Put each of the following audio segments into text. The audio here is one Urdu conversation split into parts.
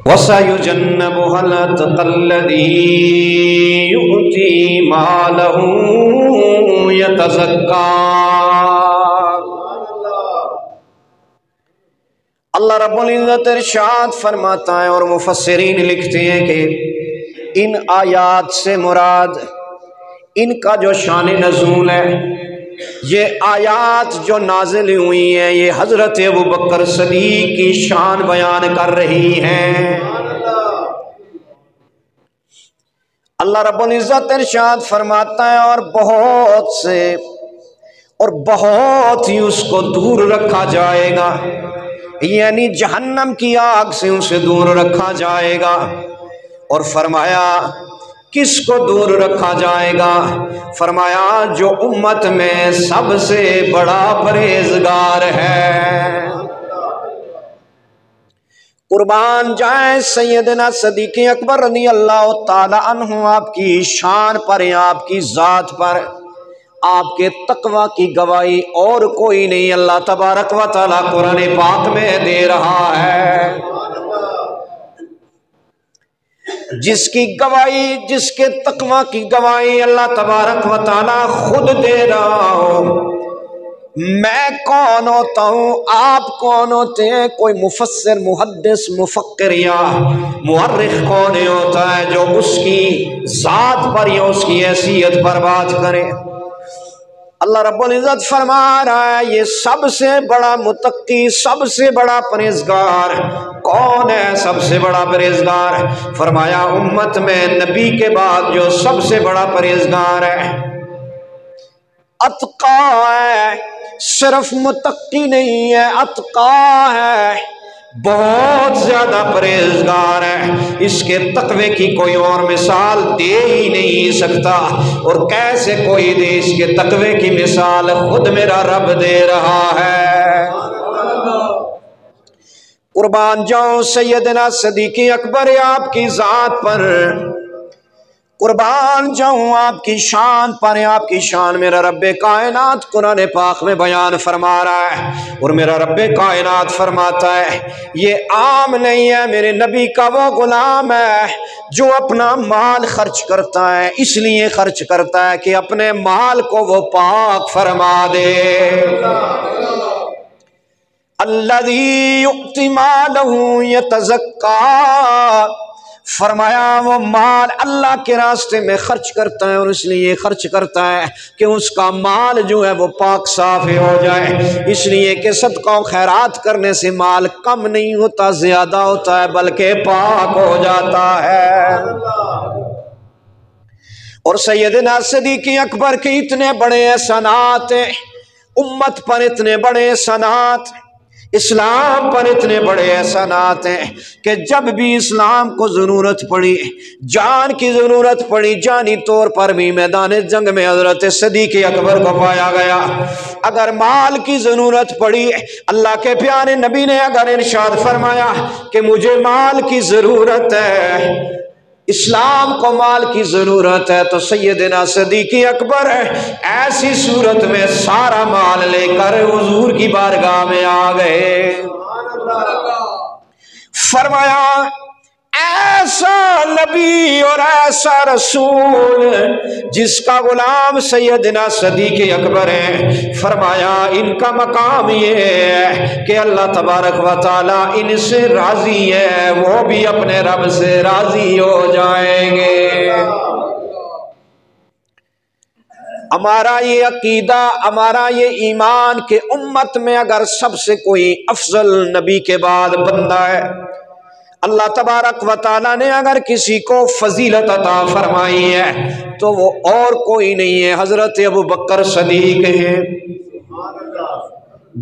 وَسَيُجَنَّبُهَا الْأَتْقَى الَّذِي يُؤْتِي مَالَهُ يَتَزَكَّى۔ اللہ رب العزت ارشاد فرماتا ہے، اور مفسرین لکھتے ہیں کہ ان آیات سے مراد ان کا جو شان نزول ہے، یہ آیات جو نازل ہوئی ہیں یہ حضرت ابوبکر صدیق کی شان بیان کر رہی ہیں۔ اللہ رب العزت ارشاد فرماتا ہے، اور بہت ہی اس کو دور رکھا جائے گا، یعنی جہنم کی آگ سے اسے دور رکھا جائے گا۔ اور فرمایا کس کو دور رکھا جائے گا؟ فرمایا جو امت میں سب سے بڑا پرہیزگار ہے۔ قربان جائیں سیدنا صدیق اکبر رضی اللہ تعالی عنہ، آپ کی شان پر، آپ کی ذات پر، آپ کے تقوی کی گواہی اور کوئی نہیں اللہ تبارک و تعالی قرآن پاک میں دے رہا ہے۔ جس کی گواہی، جس کے تقوی کی گواہی اللہ تبارک و تعالی خود دے رہا ہو۔ میں کون ہوتا ہوں، آپ کون ہوتے ہیں؟ کوئی مفسر، محدث، مفکر یا مورخ کون ہوتا ہے جو اس کی ذات پر یا اس کی حیثیت پر بات کرے؟ اللہ رب العزت فرما رہا ہے یہ سب سے بڑا متقی، سب سے بڑا پرہیزگار کون ہے؟ سب سے بڑا پرہیزگار فرمایا امت میں نبی کے بعد جو سب سے بڑا پرہیزگار ہے اتقا ہے۔ صرف متقی نہیں ہے، اتقا ہے، بہت زیادہ پرہیزگار ہے۔ اس کے تقوی کی کوئی اور مثال دے ہی نہیں سکتا، اور کیسے کوئی دے؟ اس کے تقوی کی مثال خود میرا رب دے رہا ہے۔ قربان جاؤں سیدنا صدیق اکبر آپ کی ذات پر، قربان جاؤں آپ کی شان پر، آپ کی شان میرا رب کائنات قرآن پاک میں بیان فرما رہا ہے۔ اور میرا رب کائنات فرماتا ہے یہ عام نہیں ہے، میرے نبی کا وہ غلام ہے جو اپنا مال خرچ کرتا ہے، اس لیے خرچ کرتا ہے کہ اپنے مال کو وہ پاک فرما دے۔ الذی یؤتی مالہ یتزکیٰ، فرمایا وہ مال اللہ کے راستے میں خرچ کرتا ہے، اور اس لیے خرچ کرتا ہے کہ اس کا مال جو ہے وہ پاک صاف ہو جائے، اس لیے کہ صدقہ و خیرات کرنے سے مال کم نہیں ہوتا، زیادہ ہوتا ہے، بلکہ پاک ہو جاتا ہے۔ اور سیدنا صدیق اکبر کے اتنے بڑے احسانات ہیں، امت پر اتنے بڑے احسانات، اسلام پر اتنے بڑے احسانات ہیں کہ جب بھی اسلام کو ضرورت پڑی، جان کی ضرورت پڑی، جانی طور پر بھی میدان جنگ میں حضرت صدیق اکبر کو پایا گیا۔ اگر مال کی ضرورت پڑی، اللہ کے پیارے نبی نے اگر ارشاد فرمایا کہ مجھے مال کی ضرورت ہے، اسلام کو مال کی ضرورت ہے، تو سیدنا صدیق اکبر ایسی صورت میں سارا مال لے کر حضور کی بارگاہ میں آ گئے۔ فرمایا ایسا نبی اور ایسا رسول جس کا غلام سیدنا صدیق اکبر ہے، فرمایا ان کا مقام یہ ہے کہ اللہ تبارک و تعالی ان سے راضی ہے، وہ بھی اپنے رب سے راضی ہو جائیں گے۔ ہمارا یہ عقیدہ، ہمارا یہ ایمان کہ امت میں اگر سب سے کوئی افضل نبی کے بعد بندہ ہے، اللہ تبارک و تعالیٰ نے اگر کسی کو فضیلت عطا فرمائی ہے تو وہ اور کوئی نہیں ہے، حضرت ابوبکر صدیق ہے۔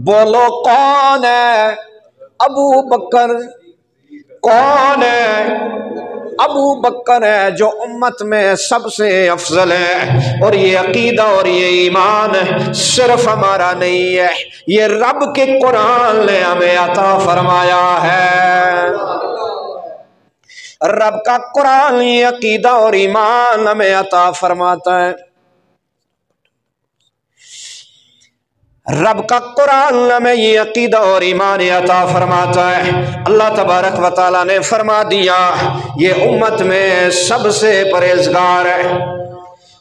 بولو کون ہے ابو بکر؟ کون ہے ابو بکر؟ ہے جو امت میں سب سے افضل ہے۔ اور یہ عقیدہ اور یہ ایمان صرف ہمارا نہیں ہے، یہ رب کے قرآن نے ہمیں عطا فرمایا ہے۔ رب کا قرآن یہ عقیدہ اور ایمان ہمیں عطا فرماتا ہے۔ رب کا قرآن ہمیں یہ عقیدہ اور ایمان عطا فرماتا ہے۔ اللہ تبارک و تعالیٰ نے فرما دیا یہ امت میں سب سے پرہیزگار ہے،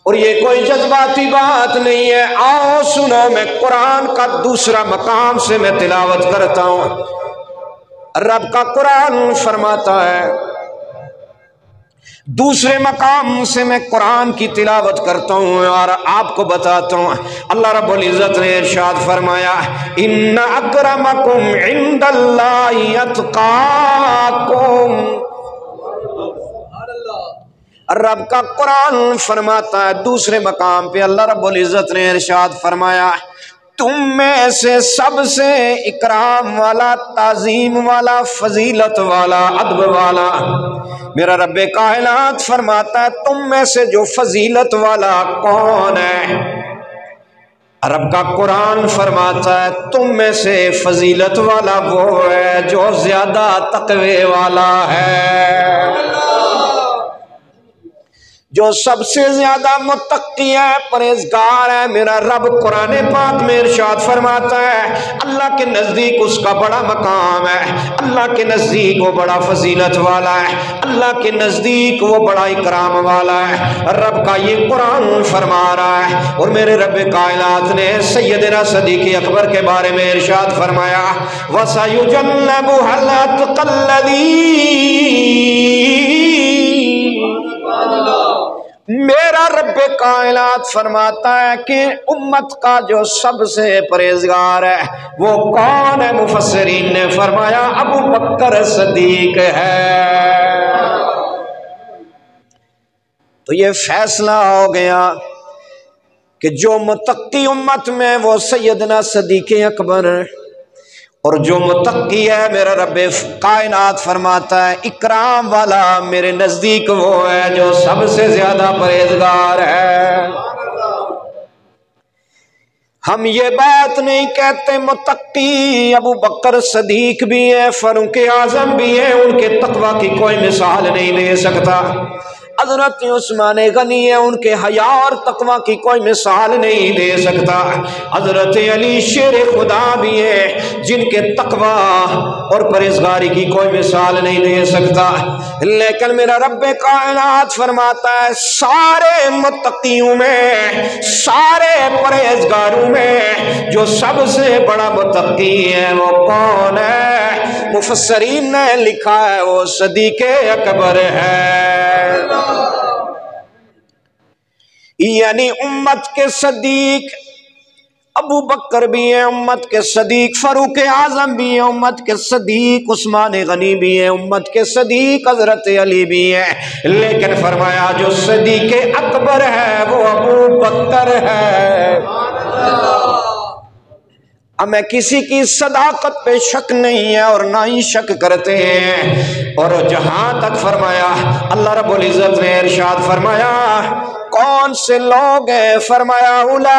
اور یہ کوئی جذباتی بات نہیں ہے۔ آؤ سنو، میں قرآن کا دوسرا مقام سے میں تلاوت کرتا ہوں۔ رب کا قرآن فرماتا ہے، دوسرے مقام سے میں قرآن کی تلاوت کرتا ہوں اور آپ کو بتاتا ہوں۔ اللہ رب العزت نے ارشاد فرمایا ان اکرمکم عند اللہ اتقاکم۔ رب کا قرآن فرماتا ہے دوسرے مقام پہ، اللہ رب العزت نے ارشاد فرمایا تم میں سے سب سے اکرام والا، تعظیم والا، فضیلت والا، ادب والا میرا رب کائنات فرماتا ہے تم میں سے جو فضیلت والا کون ہے؟ رب کا قرآن فرماتا ہے تم میں سے فضیلت والا وہ ہے جو زیادہ تقوی والا ہے، جو سب سے زیادہ متقی ہے، پرہیزگار ہے۔ میرا رب قرآن پاک میں ارشاد فرماتا ہے اللہ کے نزدیک اس کا بڑا مقام ہے، اللہ کے نزدیک وہ بڑا فضیلت والا ہے، اللہ کے نزدیک وہ بڑا اکرام والا ہے۔ رب کا یہ قرآن فرما رہا ہے، اور میرے رب کائنات نے سیدنا صدیق اکبر کے بارے میں ارشاد فرمایا وَسَيُجَنَّبُهَا الْأَتْقَى الَّذِي میرا رب کائنات فرماتا ہے کہ امت کا جو سب سے پرہیزگار ہے وہ کون ہے؟ مفسرین نے فرمایا ابو بکر صدیق ہے۔ تو یہ فیصلہ ہو گیا کہ جو متقی امت میں وہ سیدنا صدیق اکبر، اور جو متقی ہے میرا رب کائنات فرماتا ہے اکرام والا میرے نزدیک وہ ہے جو سب سے زیادہ پرہیزگار ہے۔ ہم یہ بات نہیں کہتے متقی ابو بکر صدیق بھی ہے، فاروق اعظم بھی ہے، ان کے تقوی کی کوئی مثال نہیں دے سکتا۔ حضرت عثمان غنی ہے، ان کے حیا اور تقوی کی کوئی مثال نہیں دے سکتا۔ حضرت علی شیر خدا بھی ہے، جن کے تقوی اور پرہیزگاری کی کوئی مثال نہیں دے سکتا۔ لیکن میرا رب کائنات فرماتا ہے سارے متقیوں میں، سارے پرہیزگاروں میں جو سب سے بڑا متقی ہے وہ کون ہے؟ مفسرین نے لکھا ہے وہ صدیق اکبر ہے، یعنی امت کے صدیق ابو بکر بھی ہیں، امت کے صدیق فاروق اعظم بھی ہیں، امت کے صدیق عثمان غنی بھی ہیں، امت کے صدیق حضرت علی بھی ہیں، لیکن فرمایا جو صدیق اکبر ہے وہ ابو بکر ہے۔ ہمیں کسی کی صداقت پہ شک نہیں ہے اور نہ ہی شک کرتے ہیں، اور جہاں تک فرمایا اللہ رب العزت نے ارشاد فرمایا کون سے لوگ ہیں؟ فرمایا اولئک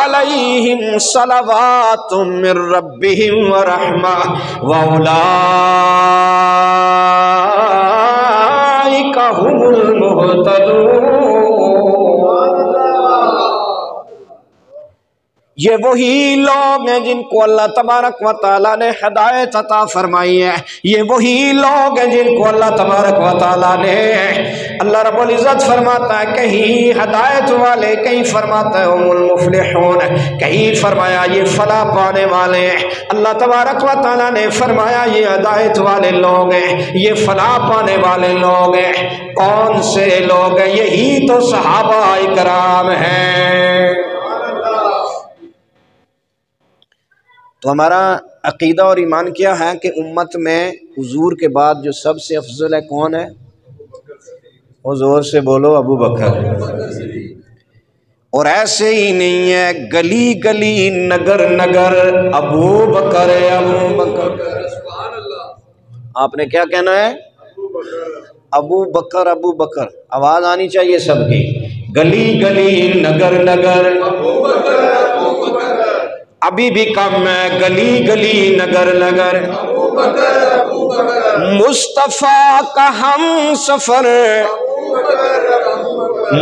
علیہم صلوات من ربہم ورحمہ واولئک هم المہتدون۔ یہ وہی لوگ ہیں جن کو اللہ تبارک و تعالیٰ نے ہدایت عطا فرمائی ہے، یہ وہی لوگ ہیں جن کو اللہ تبارک و تعالیٰ نے، اللہ رب العزت فرماتا ہے کہیں ہدایت والے، کہیں فرماتا ہے ہم المفلحون، کہیں فرمایا یہ فلاح پانے والے ہیں۔ اللہ تبارک و تعالیٰ نے فرمایا یہ ہدایت والے لوگ ہیں، یہ فلاح پانے والے لوگ ہیں۔ کون سے لوگ ہیں؟ یہی تو صحابہ اکرام ہیں۔ تو ہمارا عقیدہ اور ایمان کیا ہے کہ امت میں حضور کے بعد جو سب سے افضل ہے کون ہے؟ حضور سے بولو ابو بکر۔ اور ایسے ہی نہیں ہے گلی گلی نگر نگر ابو بکر ابو بکر، آپ نے کیا کہنا ہے؟ ابو بکر ابو بکر، آواز آنی چاہیے سب کی، گلی گلی نگر نگر ابو بکر ابو بکر، ابھی بھی کم ہے گلی گلی نگر نگر ابو بکر ابو بکر، مصطفیٰ کا ہم سفر ابو بکر ابو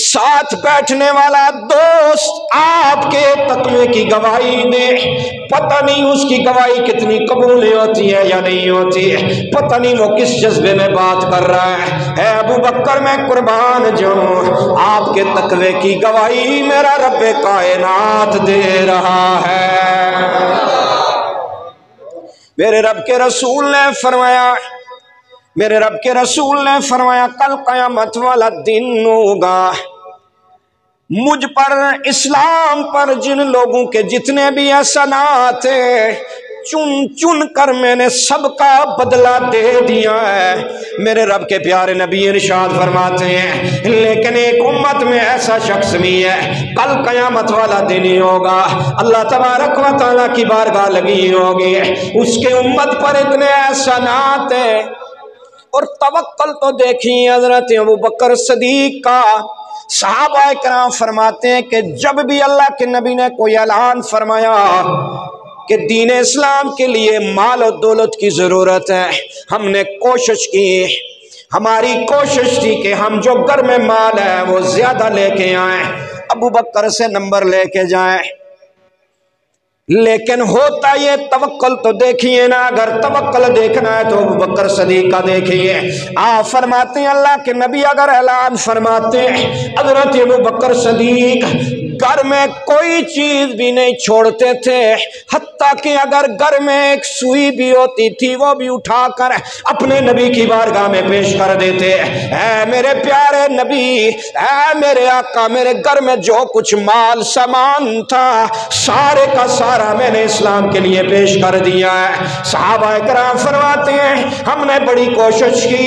ساتھ بیٹھنے والا دوست آپ کے تقوی کی گواہی دے، پتہ نہیں اس کی گواہی کتنی قبول ہوتی ہے یا نہیں ہوتی ہے، پتہ نہیں وہ کس جذبے میں بات کر رہا ہے۔ اے ابو بکر میں قربان جاؤں، آپ کے تقوی کی گواہی میرا رب کائنات دے رہا ہے۔ میرے رب کے رسول نے فرمایا، میرے رب کے رسول نے فرمایا کل قیامت والا دن ہوگا، مجھ پر، اسلام پر جن لوگوں کے جتنے بھی احسانات ہیں، چن چن کر میں نے سب کا بدلہ دے دیا ہے۔ میرے رب کے پیارے نبی ارشاد فرماتے ہیں لیکن ایک امت میں ایسا شخص بھی ہے، کل قیامت والا دن ہی ہوگا، اللہ تبارک و تعالیٰ کی بارگاہ لگی ہوگی، اس کے امت پر اتنے احسانات ہیں۔ اور توکل تو دیکھیں حضرت ابو بکر صدیق کا، صحابہ کرام فرماتے ہیں کہ جب بھی اللہ کے نبی نے کوئی اعلان فرمایا کہ دین اسلام کے لیے مال و دولت کی ضرورت ہے، ہم نے کوشش کی، ہماری کوشش تھی کہ ہم جو گھر میں مال ہے وہ زیادہ لے کے آئیں، ابو بکر سے نمبر لے کے جائیں، لیکن ہوتا یہ توکل تو دیکھیے نا، اگر توکل دیکھنا ہے تو ابو بکر صدیق کا دیکھیے۔ آپ فرماتے ہیں اللہ کے نبی اگر اعلان فرماتے حضرت ابو بکر صدیق گھر میں کوئی چیز بھی نہیں چھوڑتے تھے، حتیٰ کہ اگر گھر میں ایک سوئی بھی ہوتی تھی وہ بھی اٹھا کر اپنے نبی کی بارگاہ میں پیش کر دیتے، اے میرے پیارے نبی، اے میرے آقا، میرے گھر میں جو کچھ مال سامان تھا سارے کا سارا میں نے اسلام کے لیے پیش کر دیا ہے۔ صحابہ کرام فرماتے ہیں ہم نے بڑی کوشش کی۔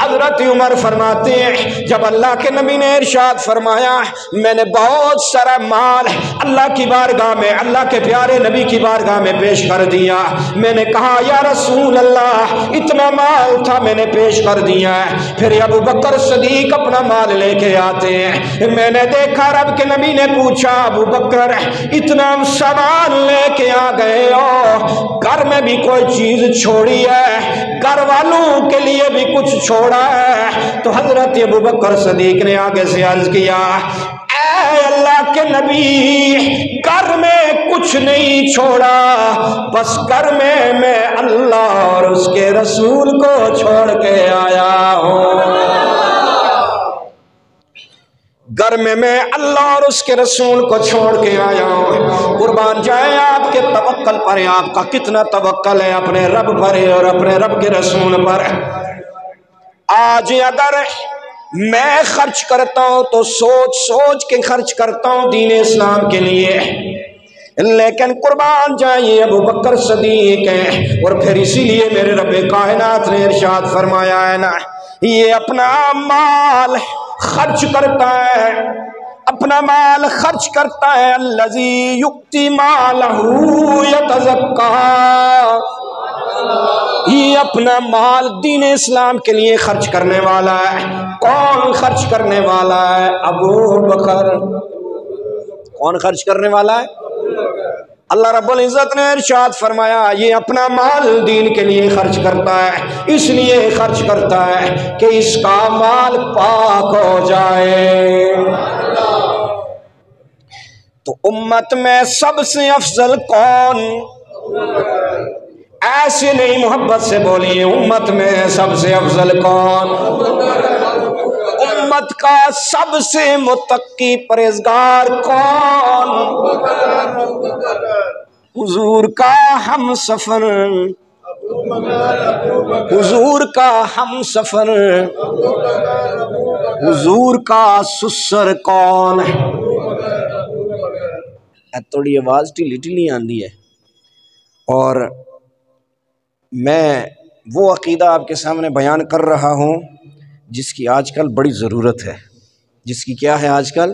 حضرت عمر فرماتے ہیں جب اللہ کے نبی نے ارشاد فرمایا میں نے بہت سارا مال اللہ کی بارگاہ میں، اللہ کے پیارے نبی کی بارگاہ میں پیش کر دیا، میں نے کہا یا رسول اللہ اتنا مال تھا میں نے پیش کر دیا ہے۔ پھر ابو بکر صدیق اپنا مال لے کے آتے ہیں، میں نے دیکھا رب کے نبی نے پوچھا ابو بکر اتنا سامان لے کے آ گئے ہو، گھر میں بھی کوئی چیز چھوڑی ہے، گھر والوں کے لیے بھی کچھ چھوڑا ہے؟ تو حضرت ابو بکر صدیق نے آگے سے عرض کیا اے اللہ کے نبی گھر میں کچھ نہیں چھوڑا، بس گھر میں اللہ اور اس کے رسول کو چھوڑ کے آیا ہوں، گھر میں اللہ اور اس کے رسول کو چھوڑ کے آیا ہوں۔ قربان جائے آپ کے توکل پر، آپ کا کتنا توکل ہے اپنے رب پر اور اپنے رب کے رسول پر۔ آج اگر میں خرچ کرتا ہوں تو سوچ سوچ کے خرچ کرتا ہوں دین اسلام کے لیے، لیکن قربان جائیے ابو بکر صدیق ہیں، اور پھر اسی لیے میرے رب کائنات نے ارشاد فرمایا ہے نا یہ اپنا مال خرچ کرتا ہے، اپنا مال خرچ کرتا ہے، الذی یؤتی مالہ یتزکیٰ، یہ اپنا مال دین اسلام کے لیے خرچ کرنے والا ہے۔ کون خرچ کرنے والا ہے؟ ابو بکر۔ کون خرچ کرنے والا ہے؟ اللہ رب العزت نے ارشاد فرمایا یہ اپنا مال دین کے لیے خرچ کرتا ہے، اس لیے خرچ کرتا ہے کہ اس کا مال پاک ہو جائے۔ تو امت میں سب سے افضل کون؟ ایسے نہیں محبت سے بولیے، امت میں سب سے افضل کون؟ امت کا سب سے متقی پرہیزگار کون؟ حضور کا ہم سفر، حضور کا ہم سفر، حضور کا سسر کون ہے؟ تھوڑی آواز ٹھیلی ٹھیلی آندی ہے، اور میں وہ عقیدہ آپ کے سامنے بیان کر رہا ہوں جس کی آج کل بڑی ضرورت ہے، جس کی کیا ہے آج کل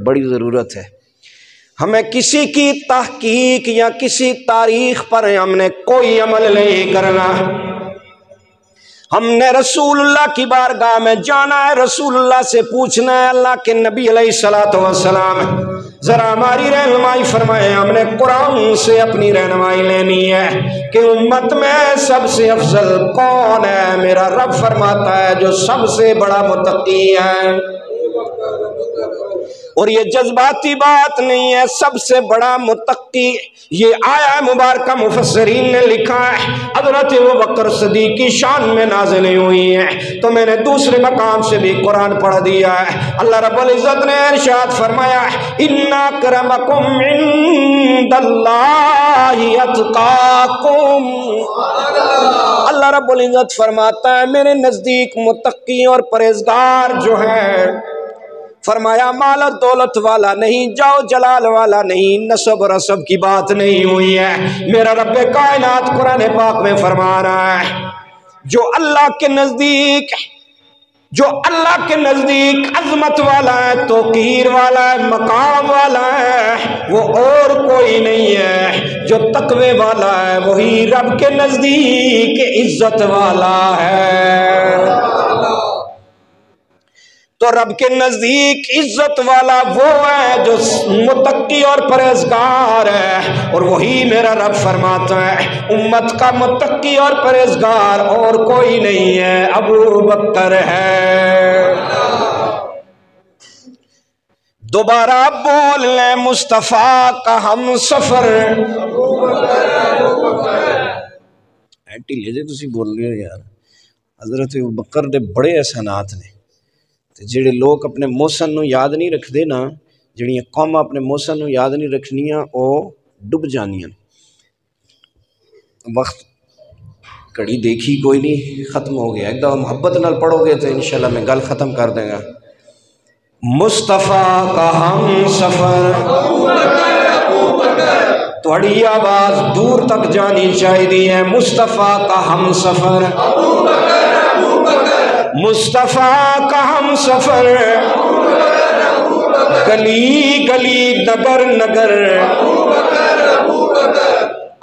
بڑی ضرورت ہے۔ ہمیں کسی کی تحقیق یا کسی تاریخ پر ہم نے کوئی عمل نہیں کرنا، ہم نے رسول اللہ کی بارگاہ میں جانا ہے، رسول اللہ سے پوچھنا ہے اللہ کے نبی علیہ الصلوۃ والسلام ذرا ہماری رہنمائی فرمائے، ہم نے قرآن سے اپنی رہنمائی لینی ہے کہ امت میں سب سے افضل کون ہے؟ میرا رب فرماتا ہے جو سب سے بڑا متقی ہے اور یہ جذباتی بات نہیں ہے، سب سے بڑا متقی، یہ آیا مبارکہ مفسرین نے لکھا ہے حضرت ابوبکر صدیق کی شان میں نازل ہوئی ہیں، تو میں نے دوسرے مقام سے بھی قرآن پڑھ دیا ہے۔ اللہ رب العزت نے ارشاد فرمایا ان اکرمکم عند اللہ اتقاکم، اللہ رب العزت فرماتا ہے میرے نزدیک متقی اور پرہیزگار جو ہے، فرمایا مال و دولت والا نہیں، جاؤ جلال والا نہیں، نسب و رسب کی بات نہیں ہوئی ہے۔ میرا رب کائنات قرآن پاک میں فرما رہا ہے جو اللہ کے نزدیک عظمت والا ہے، توقیر والا ہے، مقام والا ہے، وہ اور کوئی نہیں ہے۔ جو تقوی والا ہے وہی رب کے نزدیک عزت والا ہے۔ تو رب کے نزدیک عزت والا وہ ہے جو متقی اور پرہیزگار ہے، اور وہی میرا رب فرماتا ہے امت کا متقی اور پرہیزگار اور کوئی نہیں ہے، ابو بکر ہے۔ دوبارہ بول لیں مصطفیٰ کا ہم سفر، ایٹی لے جے تسی بول رہے ہو یار، حضرت ابو بکر دے بڑے احسانات نے، جڑے لوگ اپنے موسن نو یاد نہیں رکھ دے نا، جڑیاں قوم اپنے موسن نو یاد نہیں رکھنیاں او ڈب جانیاں۔ وقت کڑی دیکھی کوئی نہیں، ختم ہو گیا، ایک دفعہ محبت نال پڑھو گے تو انشاءاللہ میں گل ختم کر دیں گا۔ مصطفیٰ کا ہم سفر، تھوڑی آواز دور تک جانی چاہیے، مصطفیٰ کا ہم سفر، مصطفیٰ کا ہم سفر، گلی گلی نگر نگر،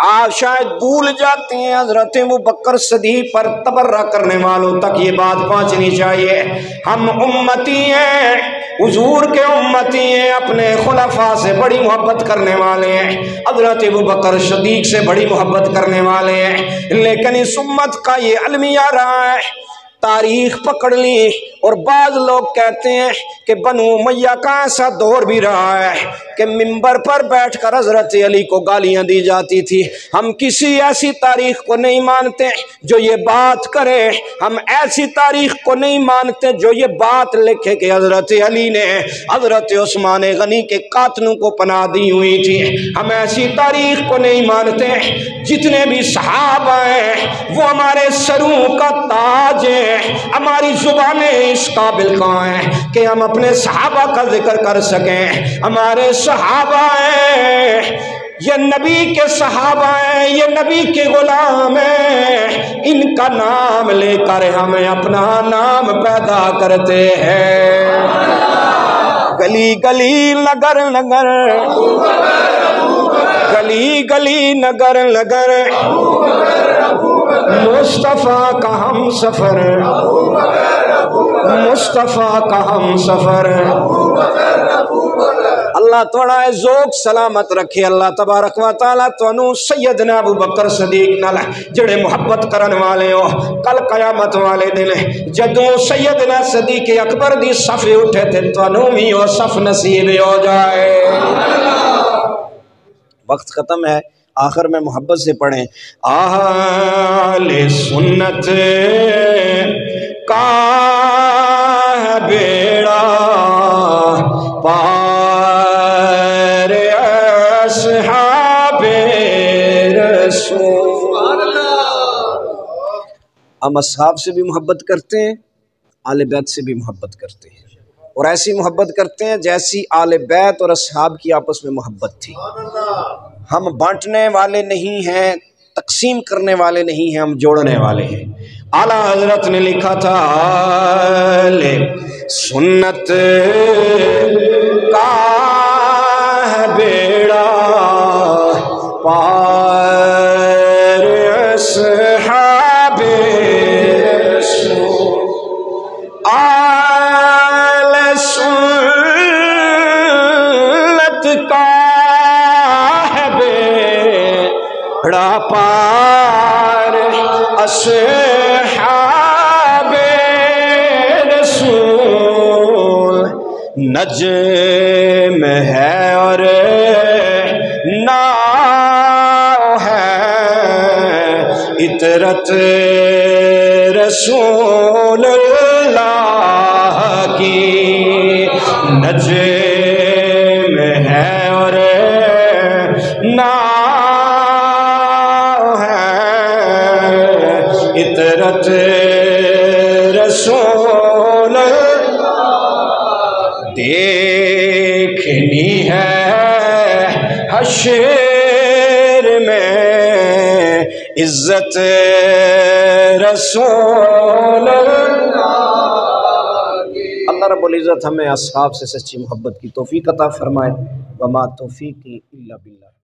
آپ شاید بھول جاتے ہیں حضرت ابوبکر صدیق پر تبرہ کرنے والوں تک یہ بات پہنچنی چاہیے، ہم امتی ہیں، حضور کے امتی ہیں، اپنے خلفاء سے بڑی محبت کرنے والے ہیں، حضرت ابوبکر صدیق سے بڑی محبت کرنے والے ہیں، لیکن اس امت کا یہ المیہ رہا ہے، تاریخ پکڑ لی، اور بعض لوگ کہتے ہیں کہ بنو امیہ کا ایسا دور بھی رہا ہے کہ منبر پر بیٹھ کر حضرت علی کو گالیاں دی جاتی تھی۔ ہم کسی ایسی تاریخ کو نہیں مانتے جو یہ بات کرے، ہم ایسی تاریخ کو نہیں مانتے جو یہ بات لکھے کہ حضرت علی نے حضرت عثمان غنی کے قاتلوں کو پناہ دی ہوئی تھی، ہم ایسی تاریخ کو نہیں مانتے۔ جتنے بھی صحابہ ہیں وہ ہمارے سروں کا تاج ہیں، ہماری زبانیں اس قابل کہاں ہیں کہ ہم اپنے صحابہ کا ذکر کر سکیں۔ ہمارے صحابہ ہیں، یہ نبی کے صحابہ ہیں، یہ نبی کے غلام ہیں، ان کا نام لے کر ہمیں اپنا نام پیدا کرتے ہیں۔ گلی گلی نگر نگر، گلی گلی نگر نگر، مصطفیٰ کا ہم سفر، مصطفیٰ کا ہم سفر۔ اللہ تھوڑا ذوق سلامت رکھے، اللہ تبارک و تعالیٰ تانوں سیدنا ابو بکر صدیق نال جڑے محبت کرن والے ہو، کل قیامت والے دن جدوں سیدنا صدیق اکبر دی صف اٹھے تے تانوں بھی وہ صف نصیب ہو جائے۔ وقت ختم ہے، آخر میں محبت سے پڑھیں، اہل سنت کا ہے بیڑا پار اصحاب رسول۔ ہم اصحاب سے بھی محبت کرتے ہیں، آل بیت سے بھی محبت کرتے ہیں، اور ایسی محبت کرتے ہیں جیسی آل بیت اور اصحاب کی آپس میں محبت تھی۔ ہم بانٹنے والے نہیں ہیں، تقسیم کرنے والے نہیں ہیں، ہم جوڑنے والے ہیں۔ اعلیٰ حضرت نے لکھا تھا اہل سنت کا ہے بیڑا پار اصحاب رسول، اہل سنت کا ہے بیڑا پار اصحاب رسول، نجم ہے اور ناؤ ہے، عطرت رسول اللہ کی، نجم ہے اور ناؤ ہے، عطرت رسول دیکھنی ہے حشر میں عزت رسول اللہ رب العزت ہمیں اصحاب سے سچی محبت کی توفیق عطا فرمائے۔ وما توفیقی الا باللہ۔